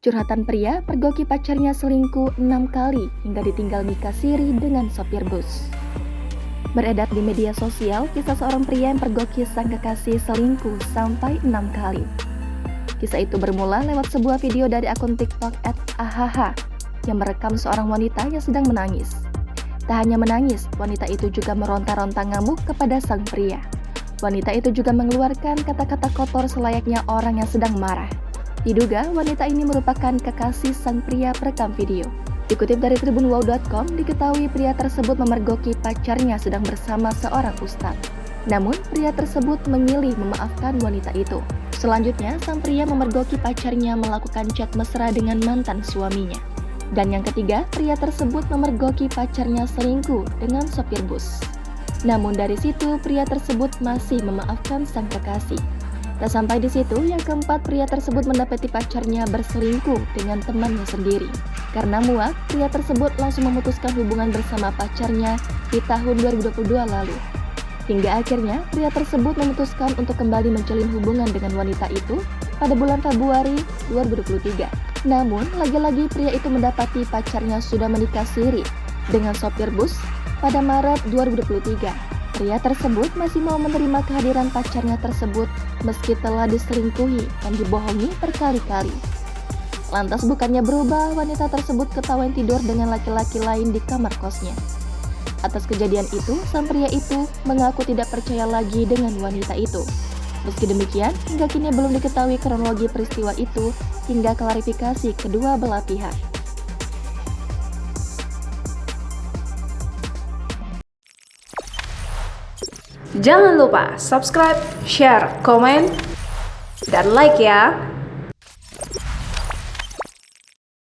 Curhatan pria pergoki pacarnya selingkuh 6 kali hingga ditinggal nikah siri dengan sopir bus. Beredar di media sosial kisah seorang pria yang pergoki sang kekasih selingkuh sampai 6 kali. Kisah itu bermula lewat sebuah video dari akun TikTok @ahh yang merekam seorang wanita yang sedang menangis. Tak hanya menangis, wanita itu juga meronta-ronta ngamuk kepada sang pria. Wanita itu juga mengeluarkan kata-kata kotor selayaknya orang yang sedang marah. Diduga wanita ini merupakan kekasih sang pria perekam video. Dikutip dari tribunwow.com, diketahui pria tersebut memergoki pacarnya sedang bersama seorang ustadz. Namun, pria tersebut memilih memaafkan wanita itu. Selanjutnya, sang pria memergoki pacarnya melakukan chat mesra dengan mantan suaminya. Dan yang ketiga, pria tersebut memergoki pacarnya selingkuh dengan sopir bus. Namun dari situ, pria tersebut masih memaafkan sang kekasih. Tak sampai di situ, yang keempat, pria tersebut mendapati pacarnya berselingkuh dengan temannya sendiri. Karena muak, pria tersebut langsung memutuskan hubungan bersama pacarnya di tahun 2022 lalu. Hingga akhirnya, pria tersebut memutuskan untuk kembali menjalin hubungan dengan wanita itu pada bulan Februari 2023. Namun, lagi-lagi pria itu mendapati pacarnya sudah menikah siri dengan sopir bus pada Maret 2023. Pria tersebut masih mau menerima kehadiran pacarnya tersebut meski telah diselingkuhi dan dibohongi berkali-kali. Lantas bukannya berubah, wanita tersebut ketahuan tidur dengan laki-laki lain di kamar kosnya. Atas kejadian itu, sang pria itu mengaku tidak percaya lagi dengan wanita itu. Meski demikian, hingga kini belum diketahui kronologi peristiwa itu hingga klarifikasi kedua belah pihak. Jangan lupa subscribe, share, komen, dan like ya.